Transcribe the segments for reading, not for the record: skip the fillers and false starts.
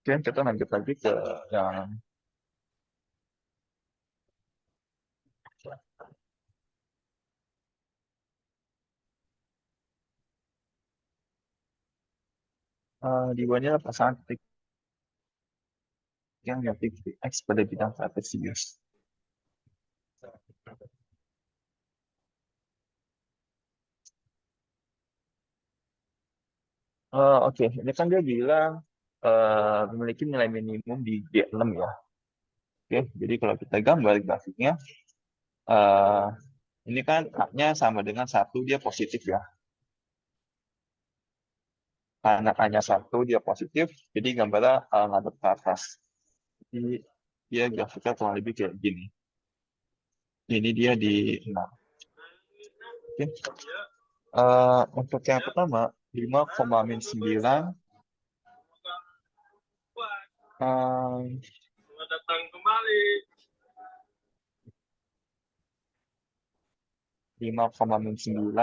Oke, kita lanjut lagi ke yang di bawahnya adalah pasangan titik yang titik X pada bidang kartesius. Oke, ini kan dia bilang memiliki nilai minimum di G6 ya. Oke, jadi kalau kita gambar grafiknya, eh, ini kan A-nya sama dengan 1, dia positif ya. Karena A-nya 1, dia positif, jadi gambarnya ngadep ke atas. Jadi dia grafiknya kurang lebih kayak gini. Ini dia di 6. Oke. Untuk yang pertama, 5,-9 Selamat datang kembali. 5,-9,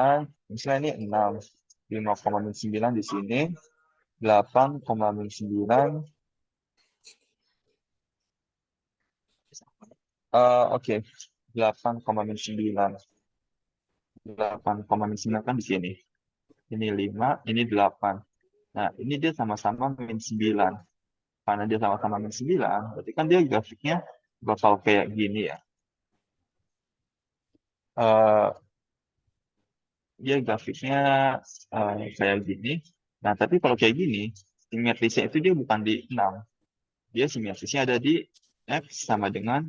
misalnya ini 6. 5,-9 di sini, 8,-9. Oke, 8,-9. 8,-9 kan di sini. Ini 5, ini 8. Nah, ini dia sama-sama min 9. Karena dia sama-sama min 9, berarti kan dia grafiknya bakal kayak gini ya. Eh, Dia grafiknya kayak gini. Nah, tapi kalau kayak gini, simetrisnya itu dia bukan di 6. Dia simetrisnya ada di X sama dengan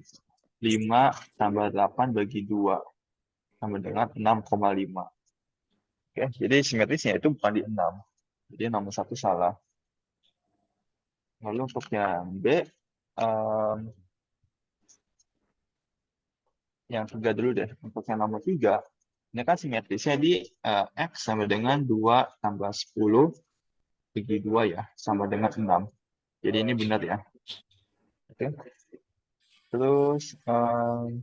5 tambah 8 bagi 2. Sama dengan 6,5. Oke, jadi simetrisnya itu bukan di 6. Jadi nomor 1 salah. Lalu untuk yang B, yang 3 dulu deh. Untuk yang nomor 3, ini kan simetrisnya di X sama dengan 2 tambah 10 bagi 2 ya, sama dengan 6. Jadi ini benar ya. Oke. Terus 06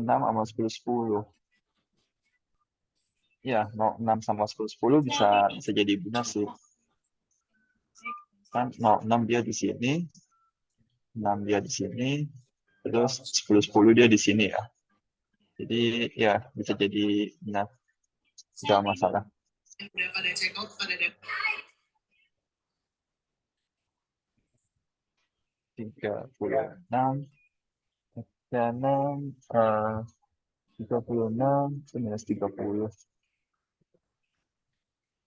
sama 10, 10. Ya, 06 sama 10, 10 bisa jadi benar sih. Kan 06 dia di sini, 6 dia di sini, terus 10, 10 dia di sini ya. Jadi ya bisa jadi benar. Tidak masalah. Udah pada check out, pada 36, dan 36, minus 30.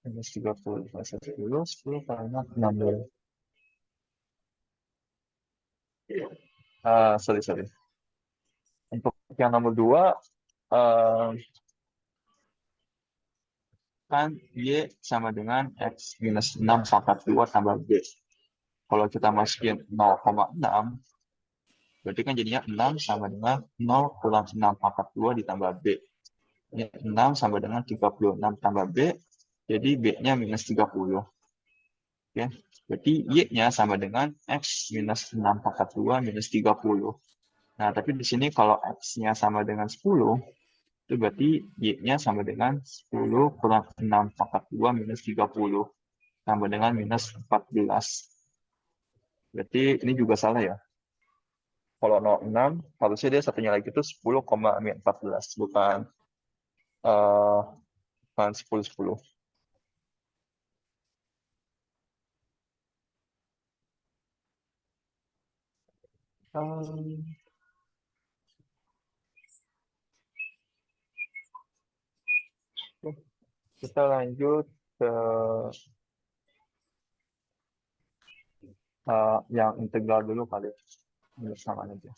Minus 30, plus 10, 10 karena 16. Sorry, sorry. Untuk yang nomor 2, kan Y sama dengan X minus 6 pangkat 2 tambah B. Kalau kita masukin 0,6, berarti kan jadinya 6 sama dengan 0 kurang 6 pangkat 2 ditambah B. Ini 6 sama dengan 36 tambah B, jadi B-nya minus 30. Oke, berarti Y-nya sama dengan X minus 6 pangkat 2 minus 30. Nah, tapi di sini kalau X-nya sama dengan 10, itu berarti Y-nya sama dengan 10 kurang 6 pangkat 2 minus 30. Sama dengan minus 14. Berarti ini juga salah ya. Kalau 06, harusnya dia satunya lagi itu 10,14. Eh, bukan 10, 10. Kita lanjut ke yang integral dulu kali. Sama aja.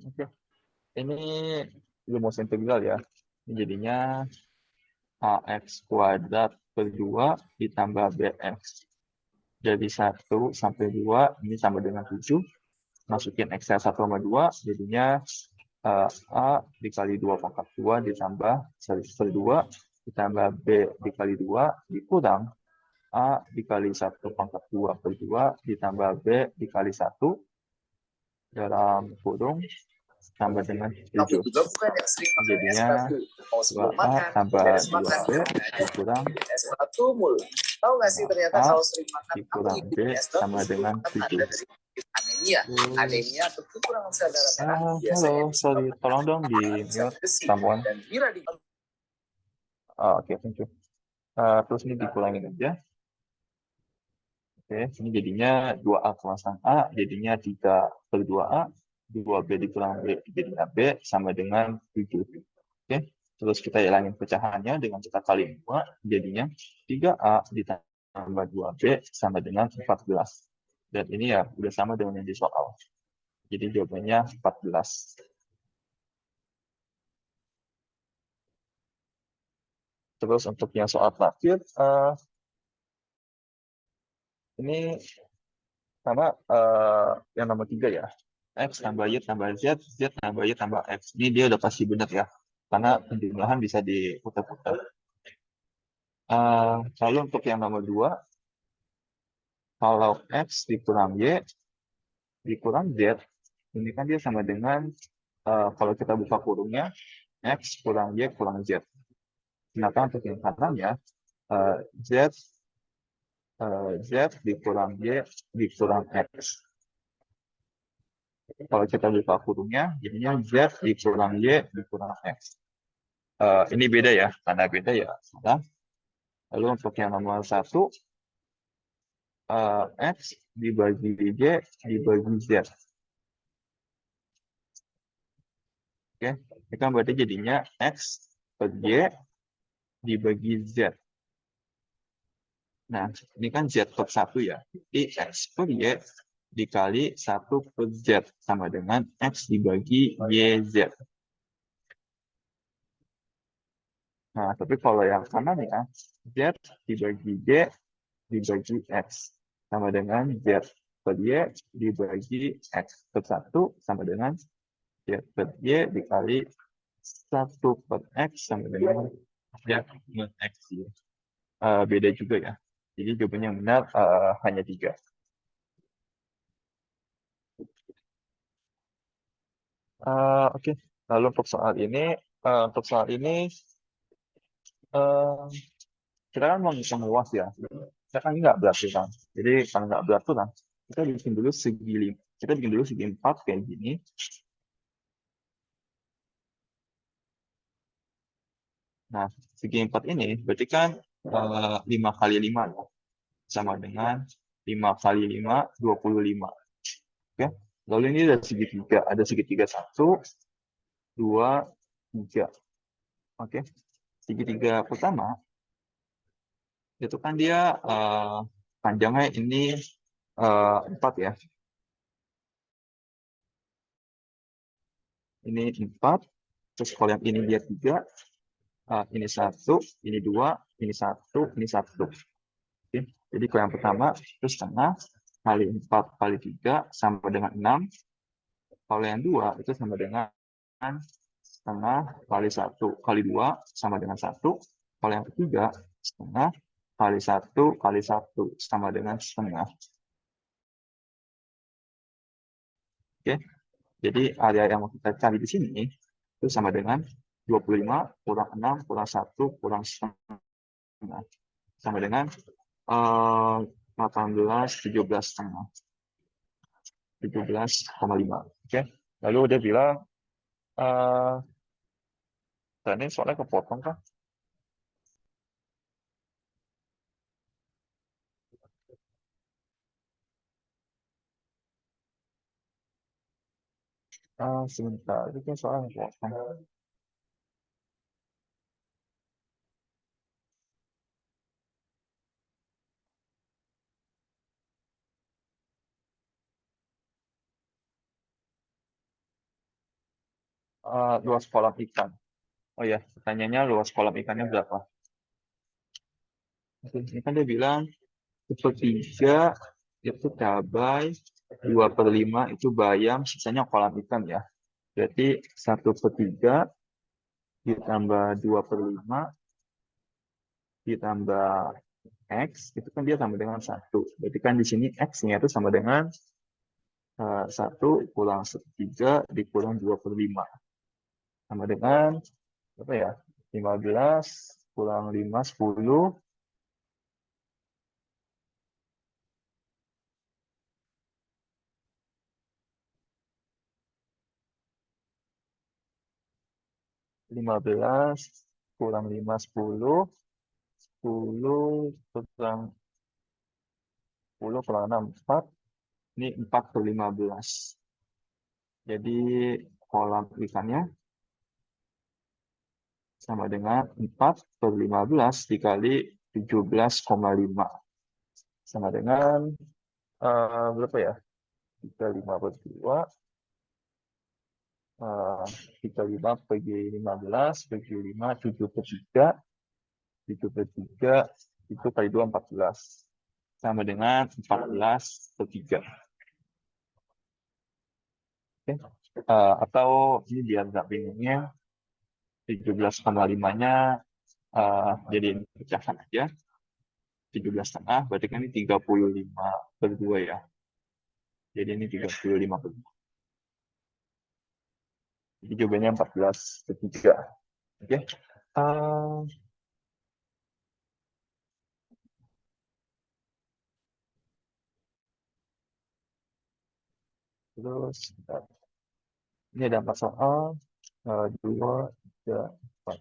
Oke. Ini rumus integral ya. Jadinya AX kuadrat per 2 ditambah BX. Dari 1 sampai 2, ini sama dengan 7. Masukin X 1 sama 2, jadinya A dikali 2 pangkat 2 ditambah 1 per 2 ditambah B dikali 2 dikurang A dikali 1 pangkat 2 per 2 ditambah B dikali 1 dalam kurung sama dengan Kamu 7. juga bukan yang sering makan es Jadinya batu. Mau sebelum 2A makan, tambah beres makan, 2B dikurang es batu mulu. Tahu nggak sih ternyata 2A kalau sering makan dikurang B es batu sama dengan ada 7. dari anemia. Anemia atau kekurangan sel darah merah Halo, biasanya sorry, disebabkan tolong dong di zat mute besi someone. dan bila di Oke, thank you. Terus ini dikurangin aja. Oke, ini jadinya 2A kurang A, jadinya 3/2A, 2B dikurang B, jadinya B sama dengan 7. Oke, terus kita hilangin pecahannya dengan kita kali 2, jadinya 3A ditambah 2B sama dengan 14. Dan ini ya udah sama dengan yang di soal. Jadi jawabannya 14. Terus untuk yang soal terakhir, ini sama yang nomor 3 ya. X tambah Y tambah Z, Z tambah Y tambah X. Ini dia udah pasti benar ya. Karena penjumlahan bisa diputar-putar. Lalu untuk yang nomor 2, kalau X dikurang Y dikurang Z, ini kan dia sama dengan, kalau kita buka kurungnya, X kurang Y kurang Z. Sedangkan untuk yang kanannya, Z dikurang Y dikurang X. Kalau kita buka kurungnya, jadinya Z dikurang Y dikurang X. Ini beda ya, karena beda ya. Salah. Lalu untuk yang nomor 1, X dibagi Y dibagi Z. Oke, ini kan berarti jadinya X per Y dibagi Z. Nah, ini kan Z per 1 ya. Jadi X per Y dikali 1 per Z sama dengan X dibagi YZ. Nah, tapi kalau yang kanan ya, Z dibagi Y dibagi X sama dengan Z per Y dibagi X per 1 sama dengan Z per Y dikali 1 per X sama dengan Z per X. Beda juga ya. Jadi jawabannya yang benar hanya 3. Oke. Lalu untuk soal ini, kita kan mau ngitung luas ya. Kita kan nggak berat kan. Jadi kalau nggak berat tuh kan, kita bikin dulu segi 4 kayak gini. Nah, segi 4 ini berarti kan 5 kali 5 ya. Sama dengan 5 kali 5, 25. Oke. Lalu ini ada segitiga. Ada segitiga 1, 2, 3. Oke. Segitiga pertama, itu kan dia panjangnya ini 4 ya. Ini 4. Terus kalau yang ini dia 3. Ini 1, ini 2, ini 1, ini 1. Oke. Jadi kalau yang pertama itu setengah kali 4 kali 3 sama dengan 6. Kalau yang 2 itu sama dengan setengah kali 1 kali 2 sama dengan 1. Kalau yang ketiga setengah kali 1 kali 1 sama dengan setengah. Oke. Jadi area yang mau kita cari di sini itu sama dengan 25 kurang 6 kurang 1 kurang setengah. Sama dengan 18, 17 setengah. 17,5. Oke. Lalu dia bilang, ini soalnya kepotong kan? Sebentar, itu kan soalnya kepotong. Luas kolam ikan. Oh ya, pertanyaannya luas kolam ikannya berapa? Ini kan dia bilang, 1/3 itu cabai, 2/5 itu bayam, sisanya kolam ikan ya. Berarti 1/3 ditambah 2/5 ditambah X, itu kan dia sama dengan 1. Berarti kan di sini X-nya itu sama dengan 1 kurang 1/3 dikurang 2/5. Sama dengan, apa ya? 15 kurang 5, 10. 15 kurang 5, 10. 10 kurang 6, 4. Ini 4/15. Jadi kolam ikannya sama dengan 4/15 dikali 17,5. Sama dengan berapa ya? 35/2. 35 bagi 15 bagi 5, 7/3. 7/3 itu kali 2, 14. Sama dengan 14/3. Oke. Atau ini biar nggak bingungnya, 17,5-nya jadi pecahkan aja. 17,5 berarti kan ini 35/2 ya. Jadi ini 35/2. Jadi jawabannya 14/3. Oke. Terus ini ada 4 soal. 2, 3, 4.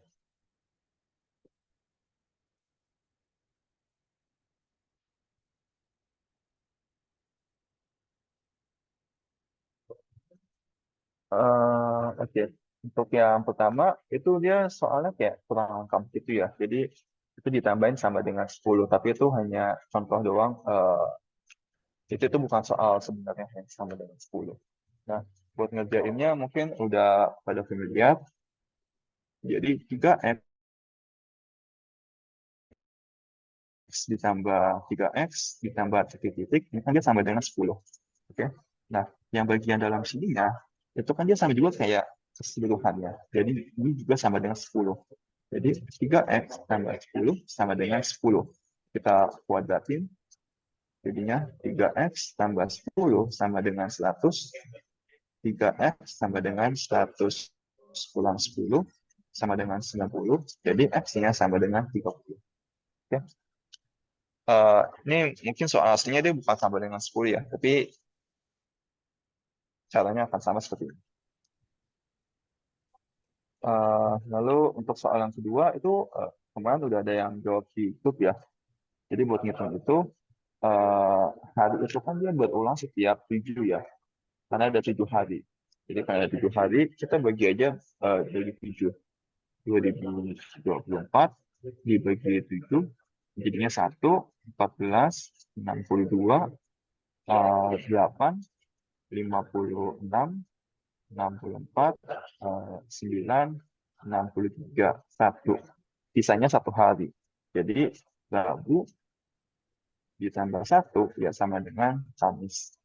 Oke. Untuk yang pertama itu dia soalnya kayak kurang lengkap gitu ya. Jadi itu ditambahin sama dengan 10, tapi itu hanya contoh doang. Itu bukan soal sebenarnya yang sama dengan 10. Nah, buat ngerjainnya mungkin udah pada familiar. Jadi 3x ditambah 3x ditambah titik-titik, ini kan dia sama dengan 10. Oke. Nah, yang bagian dalam sininya, itu kan dia sama juga kayak keseluruhannya. Jadi ini juga sama dengan 10. Jadi 3x tambah 10 sama dengan 10. Kita kuadratin. Jadinya 3x tambah 10 sama dengan 100. 3x sama dengan 100 kurang 10 sama dengan 90. Jadi x-nya sama dengan 30. Oke. Ini mungkin soal aslinya dia bukan sama dengan 10 ya, tapi caranya akan sama seperti ini. Lalu untuk soal yang kedua itu kemarin udah ada yang jawab di YouTube ya. Jadi buat ngitung itu, hari itu kan dia berulang setiap 7 ya, karena ada 7 hari. Jadi kalau ada 7 hari, kita bagi aja dari 7. 2024 dibagi 7, jadinya 1, 14, 62, 8, 56, 64, 9, 63, 1. Sisanya 1 hari. Jadi Rabu ditambah 1 ya sama dengan Kamis.